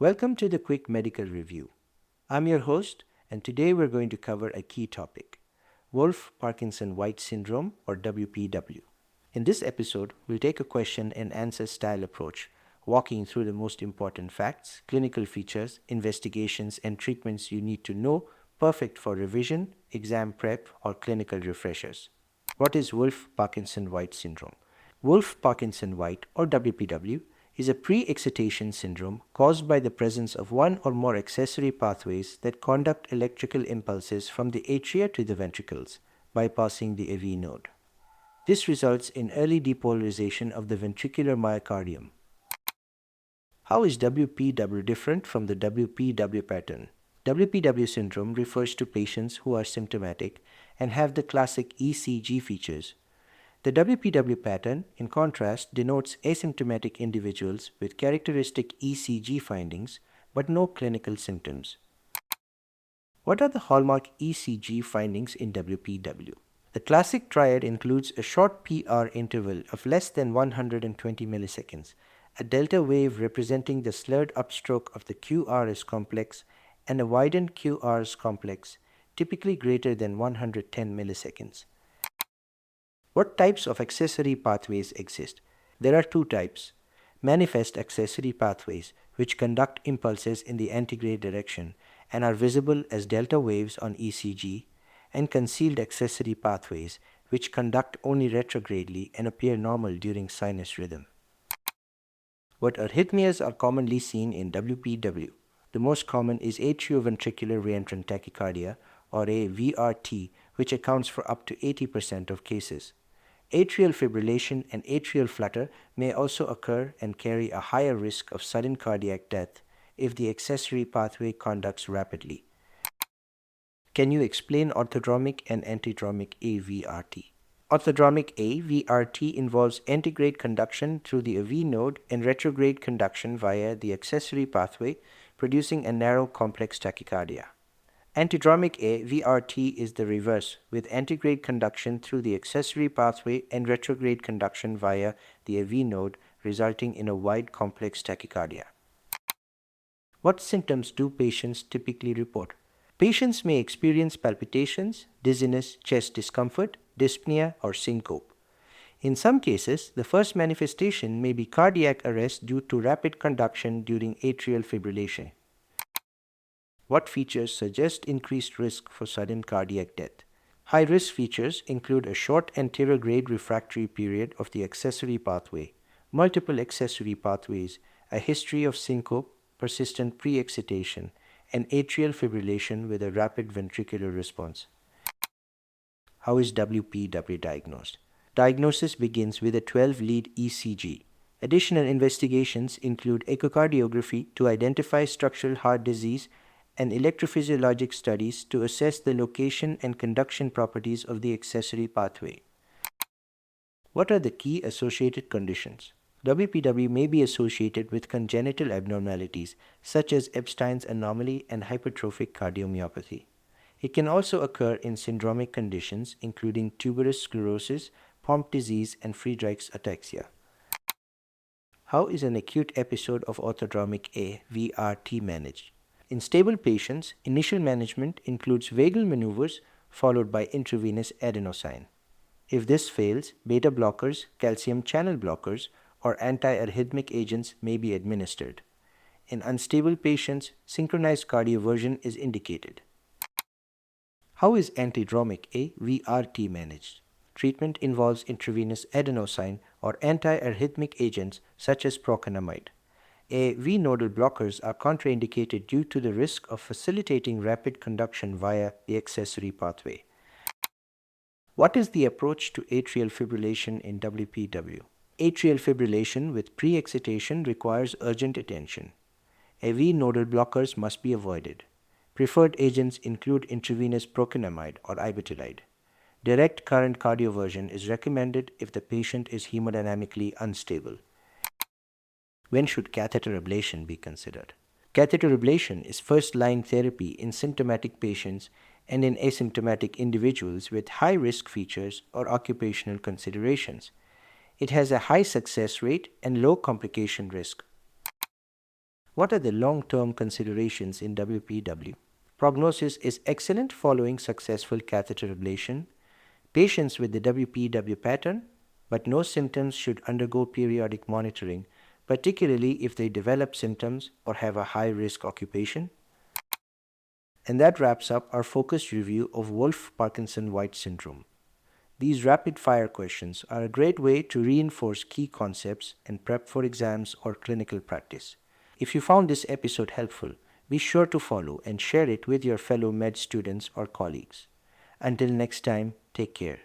Welcome to the Quick Medical Review. I'm your host, and today we're going to cover a key topic, Wolff-Parkinson-White Syndrome, or WPW. In this episode, we'll take a question and answer style approach, walking through the most important facts, clinical features, investigations, and treatments you need to know, perfect for revision, exam prep, or clinical refreshers. What is Wolff-Parkinson-White Syndrome? Wolff-Parkinson-White, or WPW, is a pre-excitation syndrome caused by the presence of one or more accessory pathways that conduct electrical impulses from the atria to the ventricles, bypassing the AV node. This results in early depolarization of the ventricular myocardium. How is WPW different from the WPW pattern? WPW syndrome refers to patients who are symptomatic and have the classic ECG features. The WPW pattern, in contrast, denotes asymptomatic individuals with characteristic ECG findings but no clinical symptoms. What are the hallmark ECG findings in WPW? The classic triad includes a short PR interval of less than 120 milliseconds, a delta wave representing the slurred upstroke of the QRS complex, and a widened QRS complex, typically greater than 110 milliseconds. What types of accessory pathways exist? There are two types. Manifest accessory pathways, which conduct impulses in the antegrade direction and are visible as delta waves on ECG, and concealed accessory pathways, which conduct only retrogradely and appear normal during sinus rhythm. What arrhythmias are commonly seen in WPW? The most common is atrioventricular reentrant tachycardia, or AVRT, which accounts for up to 80% of cases. Atrial fibrillation and atrial flutter may also occur and carry a higher risk of sudden cardiac death if the accessory pathway conducts rapidly. Can you explain orthodromic and antidromic AVRT? Orthodromic AVRT involves antegrade conduction through the AV node and retrograde conduction via the accessory pathway, producing a narrow complex tachycardia. Antidromic AVRT is the reverse, with antegrade conduction through the accessory pathway and retrograde conduction via the AV node, resulting in a wide complex tachycardia. What symptoms do patients typically report? Patients may experience palpitations, dizziness, chest discomfort, dyspnea, or syncope. In some cases, the first manifestation may be cardiac arrest due to rapid conduction during atrial fibrillation. What features suggest increased risk for sudden cardiac death? High-risk features include a short anterograde refractory period of the accessory pathway, multiple accessory pathways, a history of syncope, persistent pre-excitation, and atrial fibrillation with a rapid ventricular response. How is WPW diagnosed? Diagnosis begins with a 12-lead ECG. Additional investigations include echocardiography to identify structural heart disease and electrophysiologic studies to assess the location and conduction properties of the accessory pathway. What are the key associated conditions? WPW may be associated with congenital abnormalities such as Epstein's anomaly and hypertrophic cardiomyopathy. It can also occur in syndromic conditions including tuberous sclerosis, Pompe disease, and Friedreich's ataxia. How is an acute episode of orthodromic AVRT managed? In stable patients, initial management includes vagal maneuvers followed by intravenous adenosine. If this fails, beta blockers, calcium channel blockers, or anti-arrhythmic agents may be administered. In unstable patients, synchronized cardioversion is indicated. How is antidromic AVRT managed? Treatment involves intravenous adenosine or anti-arrhythmic agents such as procainamide. AV nodal blockers are contraindicated due to the risk of facilitating rapid conduction via the accessory pathway. What is the approach to atrial fibrillation in WPW? Atrial fibrillation with pre-excitation requires urgent attention. AV nodal blockers must be avoided. Preferred agents include intravenous procainamide or ibutylide. Direct current cardioversion is recommended if the patient is hemodynamically unstable. When should catheter ablation be considered? Catheter ablation is first-line therapy in symptomatic patients and in asymptomatic individuals with high risk features or occupational considerations. It has a high success rate and low complication risk. What are the long-term considerations in WPW? Prognosis is excellent following successful catheter ablation. Patients with the WPW pattern but no symptoms should undergo periodic monitoring, particularly if they develop symptoms or have a high-risk occupation. And that wraps up our focused review of Wolff-Parkinson-White Syndrome. These rapid-fire questions are a great way to reinforce key concepts and prep for exams or clinical practice. If you found this episode helpful, be sure to follow and share it with your fellow med students or colleagues. Until next time, take care.